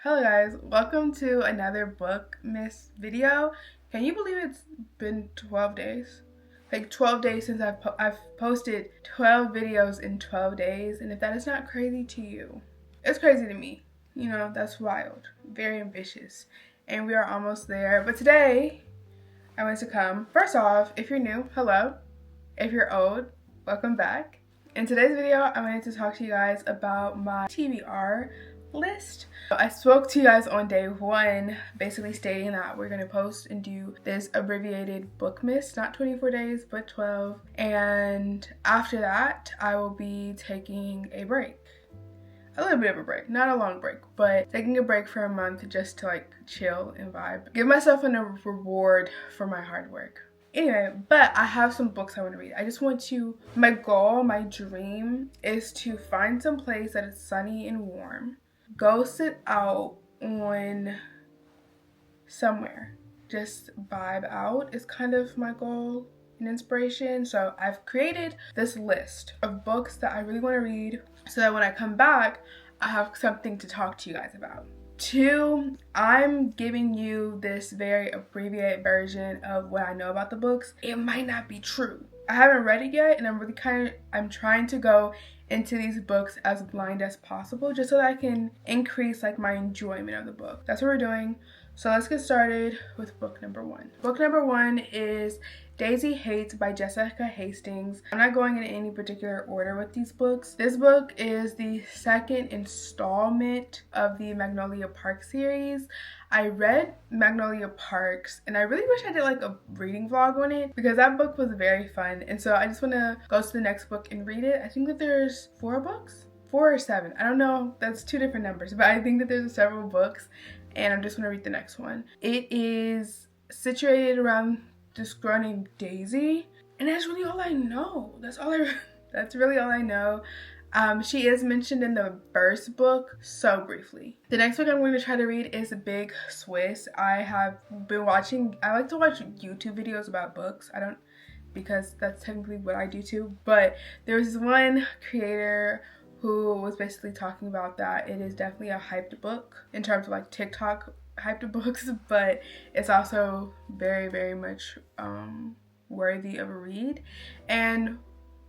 Hello guys, welcome to another Bookmas video. Can you believe it's been 12 days? Like 12 days since I've posted 12 videos in 12 days, and if that is not crazy to you, it's crazy to me. You know, that's wild. Very ambitious. And we are almost there. But today, I wanted to come. First off, if you're new, hello. If you're old, welcome back. In today's video, I wanted to talk to you guys about my TBR list. I spoke to you guys on day one, basically stating that we're gonna post and do this abbreviated Bookmas, not 24 days, but 12. And after that, I will be taking a break. A little bit of a break, not a long break, but taking a break for a month just to like chill and vibe. Give myself a reward for my hard work. Anyway, but I have some books I want to read. I just want to, my goal, my dream is to find some place that is sunny and warm. Go sit out on somewhere. Just vibe out is kind of my goal and inspiration. So I've created this list of books that I really want to read so that when I come back, I have something to talk to you guys about. 2, I'm giving you this very abbreviated version of what I know about the books. It might not be true. I haven't read it yet, and I'm trying to go into these books as blind as possible just so that I can increase like my enjoyment of the book. That's what we're doing. So let's get started with book number 1. Book number 1 is Daisy Hates by Jessica Hastings. I'm not going in any particular order with these books. This book is the second installment of the Magnolia Park series. I read Magnolia Parks and I really wish I did like a reading vlog on it because that book was very fun. And so I just want to go to the next book and read it. I think that there's 4 books? 4 or 7. I don't know. That's 2 different numbers, but I think that there's several books and I'm just going to read the next one. It is situated around this girl named Daisy, and that's really all I know. That's really all I know. She is mentioned in the first book so briefly. The next book I'm going to try to read is Big Swiss. I like to watch YouTube videos about books. Because that's technically what I do too, but there was this one creator who was basically talking about that it is definitely a hyped book in terms of like TikTok hyped books, but it's also very, very much worthy of a read. And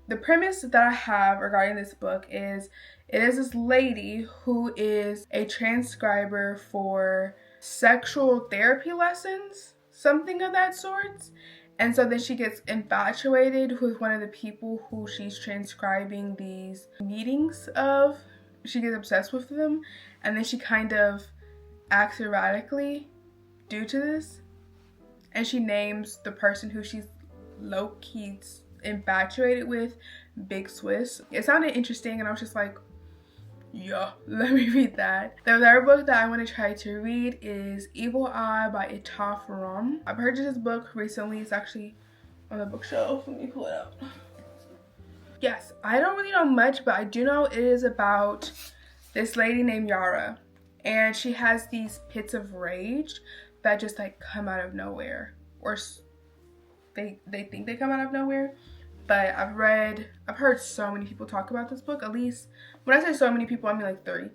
the premise that I have regarding this book is it is this lady who is a transcriber for sexual therapy lessons, something of that sort. And so then she gets infatuated with one of the people who she's transcribing these meetings of. She gets obsessed with them, and then she kind of acts erratically due to this. And she names the person who she's low-key infatuated with Big Swiss. It sounded interesting, and I was just like, yeah, let me read that. The third book that I want to try to read is Evil Eye by Itaf Rum. I purchased this book recently. It's actually on the bookshelf. Let me pull it up. Yes, I don't really know much, but I do know it is about this lady named Yara. And she has these pits of rage that just like come out of nowhere. Or they think they come out of nowhere. But I've heard so many people talk about this book. At least, when I say so many people, I mean like 3.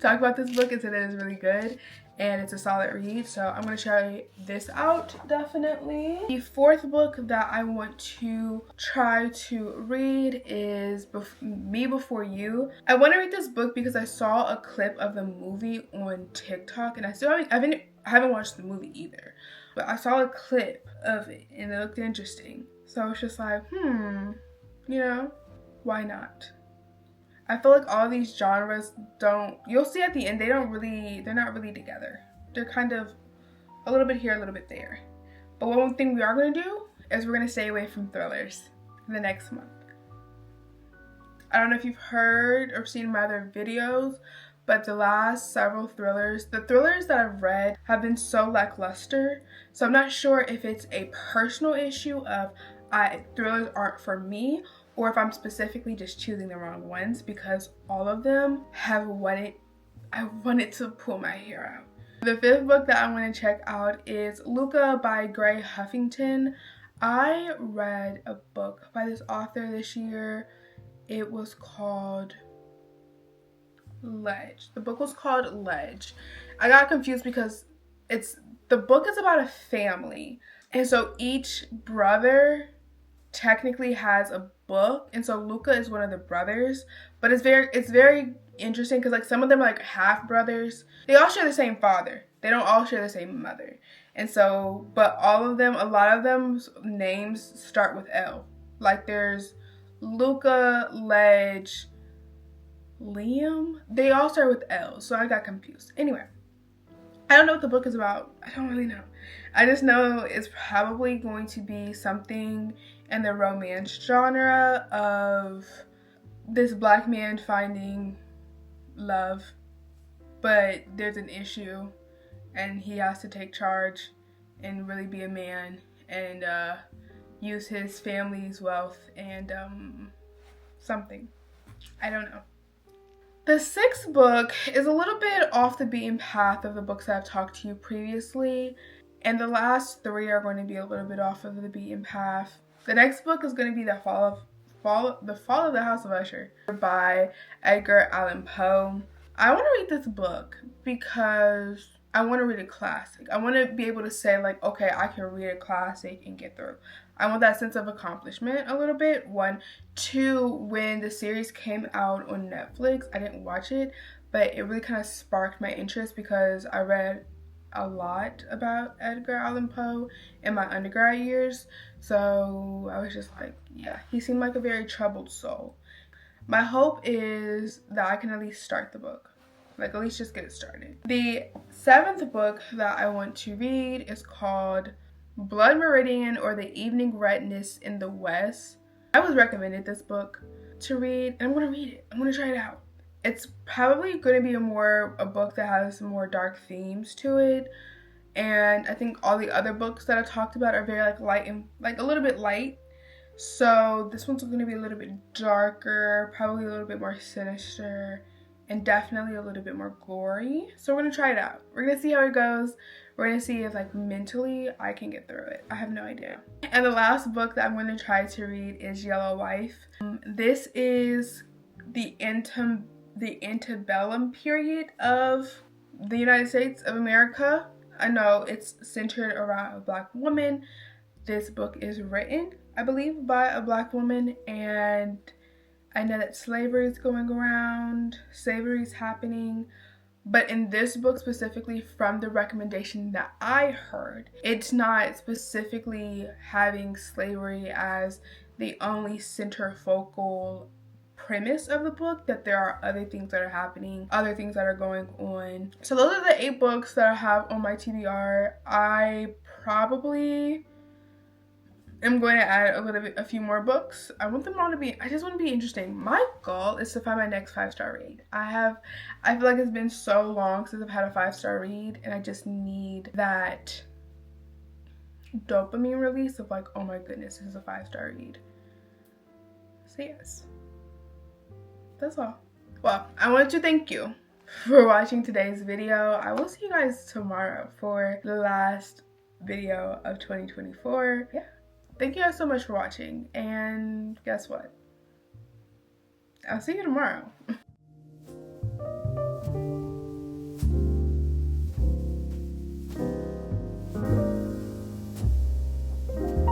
Talk about this book and say that it's really good. And it's a solid read. So I'm going to try this out, definitely. The 4th book that I want to try to read is Me Before You. I want to read this book because I saw a clip of the movie on TikTok. And I haven't watched the movie either. But I saw a clip of it and it looked interesting. So it's just like, you know, why not? I feel like all these genres you'll see at the end, they're not really together. They're kind of a little bit here, a little bit there. But one thing we are going to do is we're going to stay away from thrillers the next month. I don't know if you've heard or seen my other videos, but the last several thrillers that I've read have been so lackluster. So I'm not sure if it's a personal issue of thrillers aren't for me, or if I'm specifically just choosing the wrong ones, because all of them I wanted to pull my hair out. The 5th book that I want to check out is Luca by Gray Huffington. I read a book by this author this year. It was called Ledge. The book was called Ledge. I got confused because the book is about a family. And so each brother technically has a book, and so Luca is one of the brothers. But it's very interesting because like some of them are like half brothers. They all share the same father. They don't all share the same mother. And so, but all of them, a lot of them's names start with L. Like there's Luca, Ledge, Liam. They all start with L. So I got confused. Anyway, I don't know what the book is about. I don't really know. I just know it's probably going to be something in the romance genre of this black man finding love, but there's an issue and he has to take charge and really be a man and use his family's wealth and something. I don't know. The sixth book is a little bit off the beaten path of the books that I've talked to you previously, and the last three are going to be a little bit off of the beaten path. The next book is going to be The Fall of the House of Usher by Edgar Allan Poe. I want to read this book because I want to read a classic. I want to be able to say like, okay, I can read a classic and get through. I want that sense of accomplishment a little bit. One. Two, when the series came out on Netflix, I didn't watch it, but it really kind of sparked my interest because I read a lot about Edgar Allan Poe in my undergrad years. So I was just like, yeah, he seemed like a very troubled soul. My hope is that I can at least start the book. Like at least just get it started. The seventh book that I want to read is called Blood Meridian or The Evening Redness in the West. I was recommended this book to read and I'm going to read it. I'm going to try it out. It's probably going to be a book that has some more dark themes to it. And I think all the other books that I talked about are very like light and like a little bit light. So this one's going to be a little bit darker, probably a little bit more sinister, and definitely a little bit more gory. So we're going to try it out. We're going to see how it goes. We're going to see if like mentally I can get through it. I have no idea. And the last book that I'm going to try to read is Yellow Wife. This is the antebellum period of the United States of America. I know it's centered around a black woman. This book is written, I believe, by a black woman, and I know that slavery is going around, slavery is happening, but in this book specifically, from the recommendation that I heard, it's not specifically having slavery as the only center focal premise of the book, that there are other things that are happening, other things that are going on. So those are the 8 books that I have on my TBR. I probably am going to add a few more books. I want them all to be, I just want to be interesting. My goal is to find my next 5-star read. I feel like it's been so long since I've had a 5-star read, and I just need that dopamine release of like, oh my goodness, this is a 5-star read. So yes, that's all. Well, I want to thank you for watching today's video. I will see you guys tomorrow for the last video of 2024. Yeah. Thank you guys so much for watching, and guess what? I'll see you tomorrow.